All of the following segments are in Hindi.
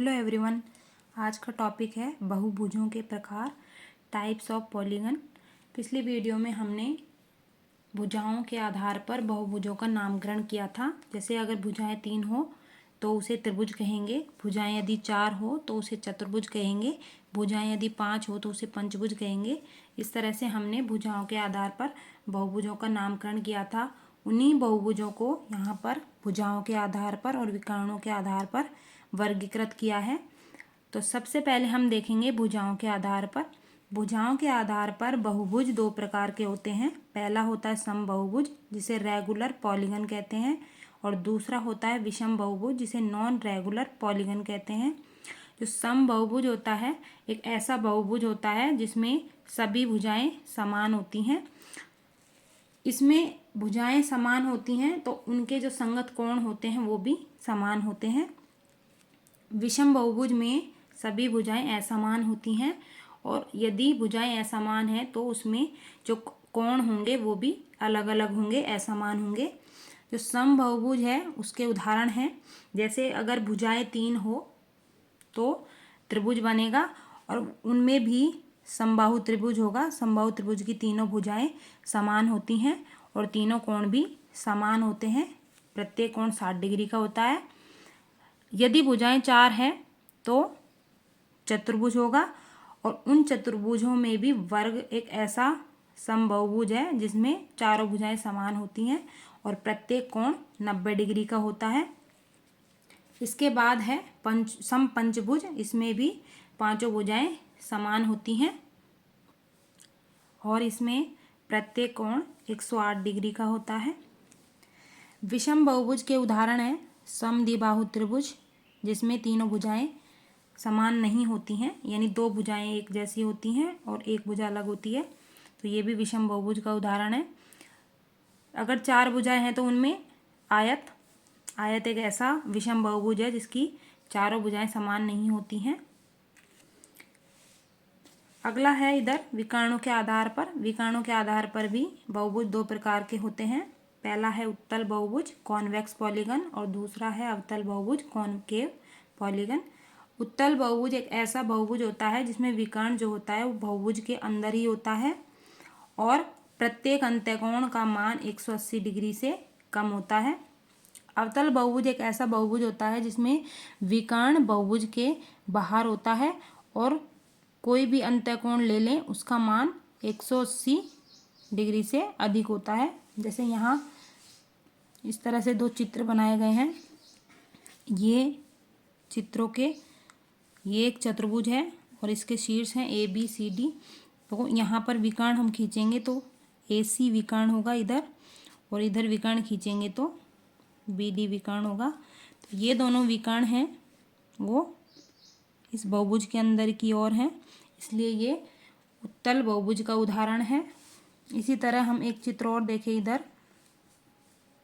Hello everyone. आज का टॉपिक है बहुभुजों के प्रकार, टाइप्स ऑफ पॉलीगन। पिछली वीडियो में हमने भुजाओं के आधार पर बहुभुजों का नामकरण किया था। जैसे अगर भुजाएं 3 हो तो उसे त्रिभुज कहेंगे, भुजाएं यदि 4 हो तो उसे चतुर्भुज कहेंगे, भुजाएं यदि 5 हो तो उसे पंचभुज कहेंगे। इस तरह से हमने भुजाओं के आधार पर बहुभुजों का नामकरण किया था। उन्हीं बहुभुजों को यहाँ पर भुजाओं के आधार पर और विकर्णों के आधार पर वर्गीकृत किया है। तो सबसे पहले हम देखेंगे भुजाओं के आधार पर। भुजाओं के आधार पर बहुभुज 2 प्रकार के होते हैं। पहला होता है समबहुभुज, जिसे रेगुलर पॉलीगन कहते हैं, और दूसरा होता है विषम बहुभुज, जिसे नॉन रेगुलर पॉलीगन कहते हैं। जो समबहुभुज होता है एक ऐसा बहुभुज होता है जिसमें सभी भुजाएं समान होती हैं। इसमें भुजाएं समान होती हैं तो उनके जो संगत कोण होते हैं वो भी समान होते हैं। विषम बहुभुज में सभी भुजाएं असमान होती हैं, और यदि भुजाएं असमान हैं तो उसमें जो कोण होंगे वो भी अलग अलग होंगे, असमान होंगे। जो समबहुभुज है उसके उदाहरण हैं, जैसे अगर भुजाएं 3 हो तो त्रिभुज बनेगा, और उनमें भी समबाहु त्रिभुज होगा। समबाहु त्रिभुज की तीनों भुजाएं समान होती हैं और तीनों कोण भी समान होते हैं। प्रत्येक कोण 60 डिग्री का होता है। यदि भुजाएं 4 हैं तो चतुर्भुज होगा, और उन चतुर्भुजों में भी वर्ग एक ऐसा समबहुभुज है जिसमें चारों भुजाएं समान होती हैं और प्रत्येक कोण 90 डिग्री का होता है। इसके बाद है समपंचभुज। इसमें भी पांचों भुजाएं समान होती हैं और इसमें प्रत्येक कोण 108 डिग्री का होता है। विषम बहुभुज के उदाहरण हैं समद्विबाहु त्रिभुज, जिसमें तीनों भुजाएं समान नहीं होती हैं, यानी 2 भुजाएं एक जैसी होती हैं और एक भुजा अलग होती है, तो ये भी विषम बहुभुज का उदाहरण है। अगर 4 भुजाएं हैं तो उनमें आयत एक ऐसा विषम बहुभुज है जिसकी चारों भुजाएं समान नहीं होती हैं। अगला है इधर विकर्णों के आधार पर। विकर्णों के आधार पर भी बहुभुज 2 प्रकार के होते हैं। पहला है उत्तल बहुभुज कॉन्वेक्स पॉलीगन, और दूसरा है अवतल बहुभुज कॉनकेव पॉलीगन। उत्तल बहुभुज एक ऐसा बहुभुज होता है जिसमें विकर्ण जो होता है वो बहुभुज के अंदर ही होता है और प्रत्येक अंत्यकोण का मान 180 डिग्री से कम होता है। अवतल बहुभुज एक ऐसा बहुभुज होता है जिसमें विकर्ण बहुभुज के बाहर होता है और कोई भी अंत्यकोण ले लें उसका मान 180 डिग्री से अधिक होता है। जैसे यहाँ इस तरह से 2 चित्र बनाए गए हैं। ये चित्रों के ये एक चतुर्भुज है और इसके शीर्ष हैं ABCD। तो यहाँ पर विकर्ण हम खींचेंगे तो AC विकर्ण होगा इधर, और इधर विकर्ण खींचेंगे तो BD विकर्ण होगा। तो ये दोनों विकर्ण हैं वो इस बहुभुज के अंदर की ओर हैं, इसलिए ये उत्तल बहुभुज का उदाहरण है। इसी तरह हम एक चित्र और देखें इधर,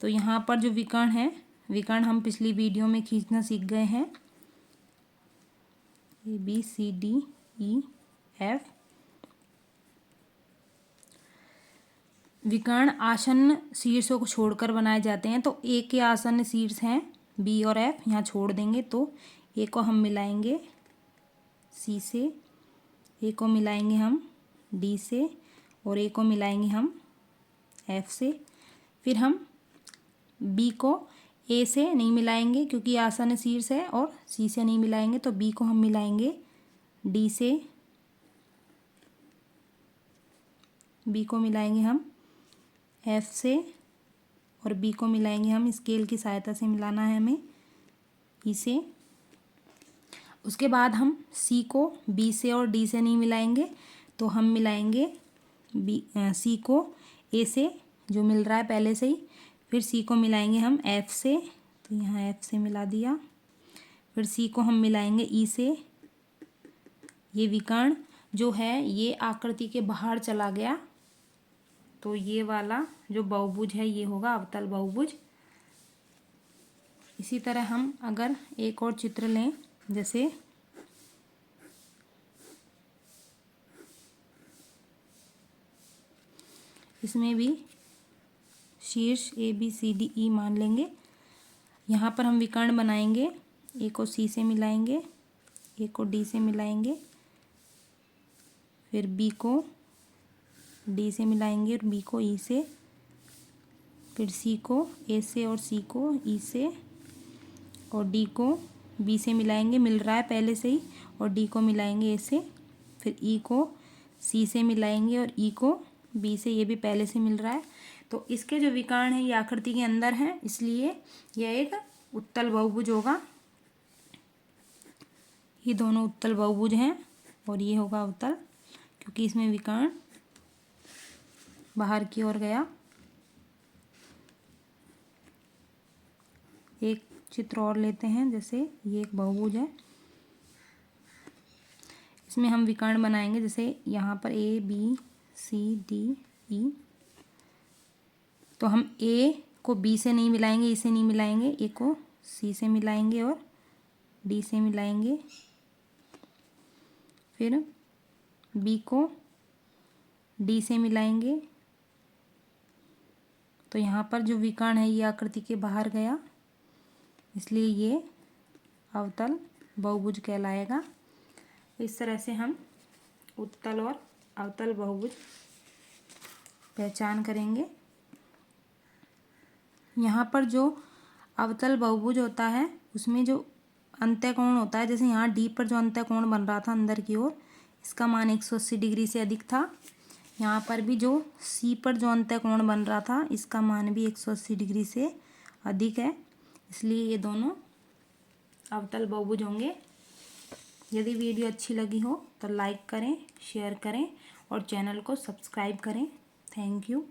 तो यहाँ पर जो विकर्ण है, विकर्ण हम पिछली वीडियो में खींचना सीख गए हैं, ABCDEF। विकर्ण आसन्न शीर्षों को छोड़कर बनाए जाते हैं। तो A के आसन्न शीर्ष हैं B और F, यहाँ छोड़ देंगे तो A को हम मिलाएंगे C से, A को मिलाएंगे हम D से, और A को मिलाएंगे हम F से। फिर हम B को A से नहीं मिलाएंगे क्योंकि आसन्न शीर्ष है, और C से नहीं मिलाएंगे तो B को हम मिलाएंगे D से, B को मिलाएंगे हम F से, और B को मिलाएंगे हम स्केल की सहायता से मिलाना है हमें E से। उसके बाद हम C को B से और D से नहीं मिलाएंगे, तो हम मिलाएंगे C को A से जो मिल रहा है पहले से ही। फिर C को मिलाएंगे हम F से, तो यहाँ F से मिला दिया। फिर C को हम मिलाएंगे E से। ये विकर्ण जो है ये आकृति के बाहर चला गया, तो ये वाला जो बहुभुज है ये होगा अवतल बहुभुज। इसी तरह हम अगर एक और चित्र लें, जैसे इसमें भी शीर्ष ABCDE मान लेंगे। यहाँ पर हम विकर्ण बनाएंगे, A को C से मिलाएंगे, ए को डी से मिलाएंगे, फिर बी को डी से मिलाएंगे और बी को ई से, फिर सी को ए से और सी को ई से, और डी को बी से मिलाएंगे, मिल रहा है पहले से ही, और डी को मिलाएंगे ए से, फिर ई को सी से मिलाएंगे और ई को बी से, ये भी पहले से मिल रहा है। तो इसके जो विकर्ण है ये आकृति के अंदर है, इसलिए यह एक उत्तल बहुभुज होगा। ये दोनों उत्तल बहुभुज हैं और ये होगा अवतल, क्योंकि इसमें विकर्ण बाहर की ओर गया। एक चित्र और लेते हैं, जैसे ये एक बहुभुज है, इसमें हम विकर्ण बनाएंगे। जैसे यहाँ पर A B C D E, तो हम ए को बी से नहीं मिलाएंगे, ई से नहीं मिलाएंगे, ए को सी से मिलाएंगे और डी से मिलाएंगे, फिर बी को डी से मिलाएंगे। तो यहाँ पर जो विकर्ण है ये आकृति के बाहर गया, इसलिए ये अवतल बहुभुज कहलाएगा। इस तरह से हम उत्तल और अवतल बहुभुज पहचान करेंगे। यहाँ पर जो अवतल बहुभुज होता है उसमें जो अंत्यकोण होता है, जैसे यहाँ डी पर जो अंत्यकोण बन रहा था अंदर की ओर, इसका मान 180 डिग्री से अधिक था। यहाँ पर भी जो सी पर जो अंत्यकोण बन रहा था इसका मान भी 180 डिग्री से अधिक है, इसलिए ये दोनों अवतल बहुभुज होंगे। यदि वीडियो अच्छी लगी हो तो लाइक करें, शेयर करें और चैनल को सब्सक्राइब करें। Thank you.